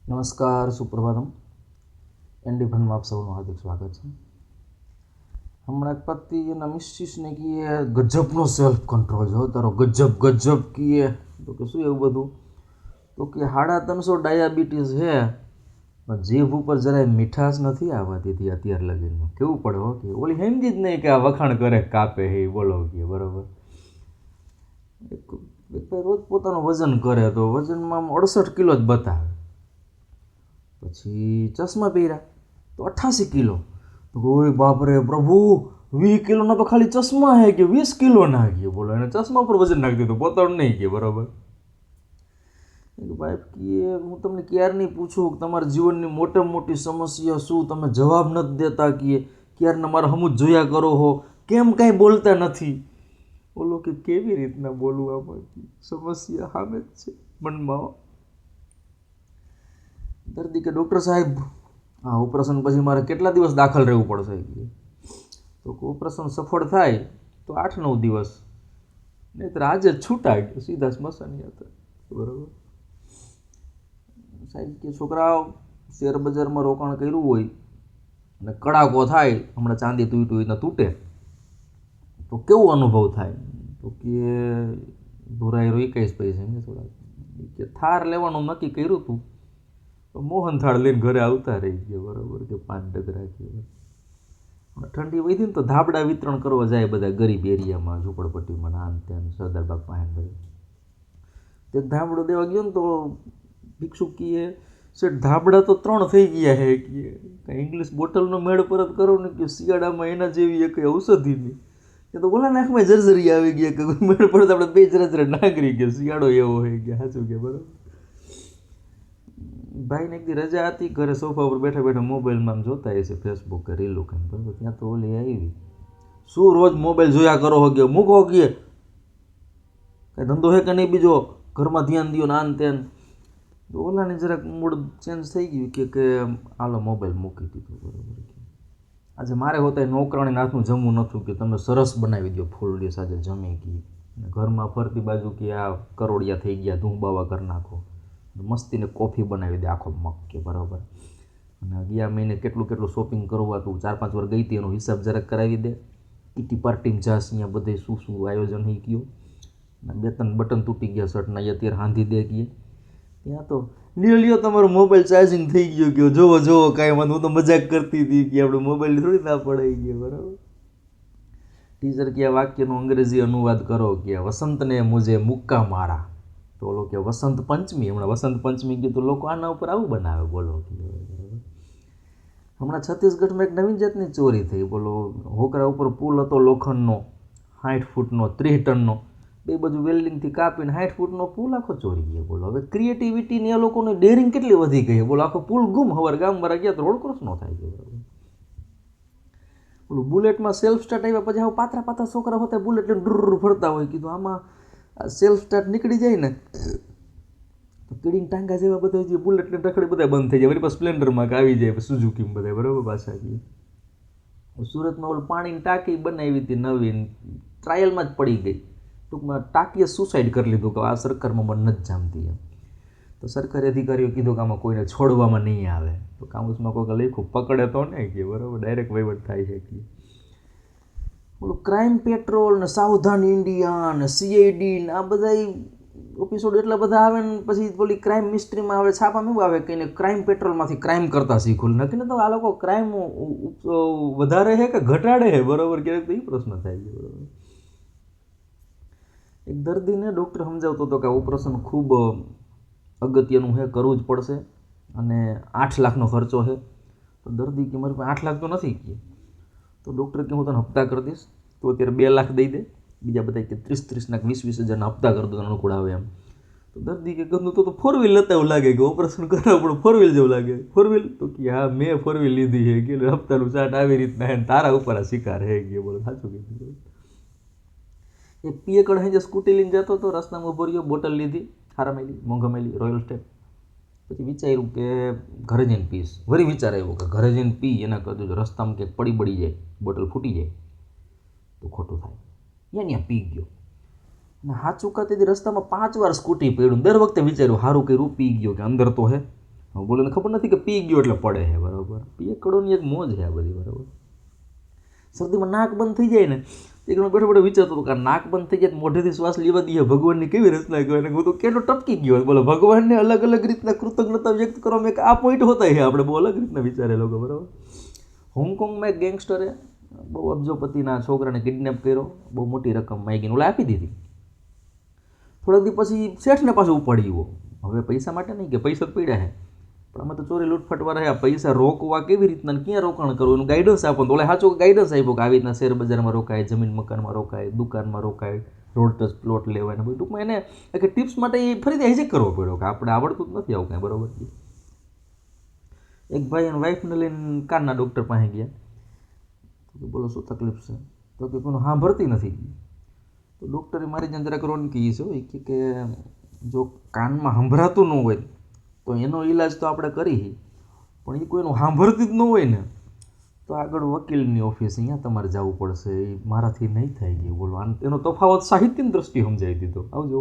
નમસ્કાર, સુપ્રભાતમ. એનડી ભનમાં આપ સૌનું હાર્દિક સ્વાગત છે. હમણાં એક પતિ એના મિસિસને કીએ ગજબનો સેલ્ફ કંટ્રોલ છે તારો, ગજબ કીએ તો કે શું એવું બધું? તો કે 350 ડાયાબિટીસ છે પણ જીભ ઉપર જરાય મીઠાશ નથી આવવા દીધી અત્યાર લગીનમાં. કેવું પડે હો કે ઓલી સમજી જ નહીં કે આ વખાણ કરે કાપે હે બોલો કે બરાબર. એક રોજ પોતાનું વજન કરે તો વજનમાં 68 કિલો જ બતાવે. પછી ચશ્મા પહેર્યા તો 88 કિલો. તો ઓય બાપરે પ્રભુ, 20 કિલોના તો ખાલી ચશ્મા હે કે 20 કિલો ના ગયો બોલો. એને ચશ્મા પર વજન નાખી દીધું, પોતાનું નહીં કે બરાબર. ભાઈ કે હું તમને ક્યારની પૂછું કે તમારા જીવનની મોટામાં મોટી સમસ્યા શું, તમે જવાબ નથી દેતા કે ક્યારના મારા હમું જોયા કરો હો, કેમ કાંઈ બોલતા નથી? બોલો કે કેવી રીતના બોલવું, આમાં સમસ્યા સામે જ છે મનમાં. દર્દી કે ડૉક્ટર સાહેબ હા ઓપરેશન પછી મારે કેટલા દિવસ દાખલ રહેવું પડશે? તો ઓપરેશન સફળ થાય તો 8-9 દિવસ, નહીં તો આજે જ છૂટા ગયો સીધા સ્મશાની હતા બરાબર. સાહેબ કે છોકરાઓ શેર બજારમાં રોકાણ કર્યું હોય અને કડાકો થાય, હમણાં ચાંદી તૂટ્યું હોય તૂટે તો કેવો અનુભવ થાય? તો કે ધોરાઈ રોઈ કઈશ પૈસા ને થોડા કે થાર લેવાનું નક્કી કર્યું હતું, મોહન થાળ લઈને ઘરે આવતા રહી ગયા બરાબર કે 5 ડગરા કે. ઠંડી વધી ને તો ધાબળા વિતરણ કરવા જાય બધા ગરીબ એરિયામાં, ઝૂંપડપટ્ટીમાં, આમ ત્યાં સરદારબાગ પાસે બધે. તે ધાબળો દેવા ગયો ને તો ભિક્ષુકીએ શેઠ ધાબળા તો 3 થઈ ગયા હે કે ઇંગ્લિશ બોટલનો મેળ પરત કરો ને કે શિયાળામાં એના જેવી એક ઔષધિ નહીં કે તો ઓલા નાખમાં જર્જરી આવી ગયા કે મેળ પરત આપણે 2 જરા નાગરી ગયા, શિયાળો એવો હોય કે સાચું કે બરાબર. ભાઈને એક દી રજા હતી, ઘરે સોફા ઉપર બેઠા બેઠા મોબાઈલમાં આમ જોતા હશે ફેસબુક કે રીલ કે બરાબર. ત્યાં તો ઓલી આવી, શું રોજ મોબાઈલ જોયા કરો હો કે મૂકો કે કાંઈ ધંધો હે કે નહીં બીજો, ઘરમાં ધ્યાન દો ને આન તેન. ઓલાને જરાક મૂડ ચેન્જ થઈ ગયું કે હાલો મોબાઈલ મૂકી દીધો બરાબર. આજે મારે હોતા નોકરાણી હાથનું જમવું નહોતું કે તમે સરસ બનાવી દો ફૂલ ડીશ આજે જમી ગઈ, ઘરમાં ફરતી બાજુ કે આ કરોડિયા થઈ ગયા ધૂંબાવા કરી નાખો, મસ્તીને કોફી બનાવી દે આખો મગ કે બરાબર. અને ગયા મહિને કેટલું શોપિંગ કરવા તું 4-5 વાર ગઈ હતી એનો હિસાબ જરાક કરાવી દે. કિટી પાર્ટીમાં જાસ અહીંયા બધે શું આયોજન થઈ ગયું, 2-3 બટન તૂટી ગયા શર્ટના એ અત્યારે હાંધી દે ગઈએ. ત્યાં તો લ્યો તમારો મોબાઈલ ચાર્જિંગ થઈ ગયો કે જોવો કાંઈ વાંધો, હું તો મજાક કરતી હતી કે આપણે મોબાઈલ થોડી ના પડાઈ ગયો બરાબર. ટીચર કે આ વાક્યનો અંગ્રેજી અનુવાદ કરો કે વસંતને મુજે મુક્કા મારા. તો ઓલો કે વસંત પંચમી, હમણાં વસંત પંચમી ગયું તો લોકો આના ઉપર આવું બનાવે બોલો. હમણાં છત્તીસગઢમાં એક નવીન જાતની ચોરી થઈ બોલો. હોકરા ઉપર પુલ હતો લોખંડનો 60 ફૂટનો 30 ટનનો, બે બાજુ વેલ્ડિંગથી કાપીને 60 ફૂટનો પુલ આખો ચોરી ગયો બોલો. હવે ક્રિએટિવિટીની એ લોકોની ડેરિંગ કેટલી વધી ગઈ બોલો, આખો પુલ ગુમ. હવાર ગામવાળા ગયા તો રોડ ક્રોસ ન થાય ગયો બરાબર. ઓલું બુલેટમાં સેલ્ફ સ્ટાર્ટ આવ્યા પછી આવું પાતળા છોકરા હોતા બુલેટ લઈને ડુર ફરતા હોય, કીધું આમાં સેલ્ફ સ્ટાર્ટ નીકળી જાય ને તો કીડીને ટાંગા જેવા બધા જે બુલેટ લઈને રખડે બધા બંધ થઈ જાય. વળી પાછું સ્પ્લેન્ડરમાં આવી જાય સુઝુકીમાં બધા બરાબર પાછા ગઈ. સુરતમાં ઓલું પાણીની ટાંકી બનાવી હતી નવીન, ટ્રાયલમાં જ પડી ગઈ. ટૂંકમાં ટાંકીએ સુસાઇડ કરી લીધું કે આ સરકારમાં મને નથી જામતી એમ. તો સરકારી અધિકારીઓ કીધું કે આમાં કોઈને છોડવામાં નહીં આવે. તો કાઉન્સમાં કોઈ લખ્યું પકડે તો નહીં કે બરાબર, ડાયરેક્ટ વહીવટ થાય છે કે. ઓલું ક્રાઇમ પેટ્રોલ ને સાવધાન ઇન્ડિયા ને CID ને આ બધા એપિસોડ એટલા બધા આવે ને પછી ઓલી ક્રાઇમ મિસ્ટ્રીમાં આવે છાપામાં એવું આવે કે એને ક્રાઇમ પેટ્રોલમાંથી ક્રાઇમ કરતા શીખું નક્કી. તો આ લોકો ક્રાઇમ વધારે છે કે ઘટાડે છે બરાબર, ક્યારેક તો એ પ્રશ્ન થાય છે બરાબર. એક દર્દીને ડૉક્ટર સમજાવતો હતો કે ઓપરેશન ખૂબ અગત્યનું છે, કરવું જ પડશે અને 8 લાખનો ખર્ચો છે. તો દર્દી કે મારી પાસે 8 લાખ તો નથી કે. તો ડૉક્ટર કે હું તને હપ્તા કરી દઈશ, તો અત્યારે 2 લાખ દઈ દે, બીજા બધા કે 30 લાખ 20 હજારના હપ્તા કરી દો તને અનુકૂળ આવે એમ. તો દર્દી કે ગંદુ તો 4 વ્હીલ લેતા એવું લાગે કે ઓપરેશન કરાવવું પણ 4 વ્હીલ જેવું લાગે. 4 વ્હીલ તો કે હા મેં 4 વ્હીલ લીધી છે કે હપ્તાનું ચાટ આવી રીતના હે, તારા ઉપર આ શિકાર હે કે બોલો. સાચું કીધું. એક પીએ કણ જે સ્કૂટી લઈને જતો હતો, રસ્તામાં ઉભો રહ્યો, બોટલ લીધી, ખારા મેલી મોંઘા મેલી રોયલ સ્ટેપ. પછી વિચાર્યું કે ઘરે જઈને પીશ. વળી વિચાર આવ્યો કે ઘરે જઈને પી એના કરતું જો રસ્તામાં ક્યાંક પડી જાય, બોટલ ફૂટી જાય તો ખોટું થાય. ત્યાં પી ગયો અને હાચું કાતીથી રસ્તામાં 5 વાર સ્કૂટી પડ્યું. દર વખતે વિચાર્યું સારું કર્યું પી ગયો કે અંદર તો હે. હવે બોલે ખબર નથી કે પી ગયો એટલે પડે છે, બરાબર. પિયકડોની એક મોજ છે આ બધી, બરાબર. શરદીમાં નાક બંધ થઈ જાય ને, એક બેઠો બેઠો વિચારતો હતો કે નાક બંધ થઈ જાય મોઢેથી શ્વાસ લેવા દઈએ, ભગવાનની કેવી રચના કહેવાય. હું તો કેટલો ટપકી ગયો. બોલો ભગવાનને અલગ અલગ રીતના કૃતજ્ઞતા વ્યક્ત કરવામાં એક આ પોઈન્ટ હોતા છે. આપણે બહુ અલગ રીતના વિચારે લોકો, બરાબર. હોંગકોંગમાં એક ગેંગસ્ટરે બહુ અબજોપતિના છોકરાને કિડનેપ કર્યો, બહુ મોટી રકમ માગીને ઓલા આપી દીધી. થોડાક દી પછી શેઠને પાછું ઉપાડી ગયો. હવે પૈસા માટે નહીં કે પૈસા જ પડ્યા છે, પણ અમે તો ચોરી લૂંટફાટ રહ્યા. પૈસા રોકવા કેવી રીતના, ક્યાં રોકાણ કરવું એનું ગાઈડન્સ આપો. તો ઓલે સાચું ગાઈડન્સ આપ્યો કે આવી રીતના શેર બજારમાં રોકાય, જમીન મકાનમાં રોકાય, દુકાનમાં રોકાય, રોડ ટચ પ્લોટ લેવાય ને બધું. ટૂંકમાં એને કે ટિપ્સ માટે એ ફરીથી હિજેક કરવો પડ્યો કે આપણે આવડતું જ નથી આવું કાંઈ, બરાબર. એક ભાઈ અને વાઈફને લઈને કાનના ડૉક્ટર પાસે ગયા. તો બોલો શું તકલીફ છે? તો કે કોઈનું સાંભળતી નથી. તો ડૉક્ટરે મારી જેમ જરાક રોનકી છે કે જો કાનમાં સંભળાતું ન હોય તો એનો ઈલાજ તો આપણે કરી, પણ એ કોઈનું સાંભળતી જ ન હોય ને તો આગળ વકીલની ઓફિસ અહીંયા તમારે જવું પડશે. એ મારાથી નહીં થાય ગયું. બોલો એનો તફાવત સાહિત્યની દ્રષ્ટિએ સમજાવી દીધો. આવજો.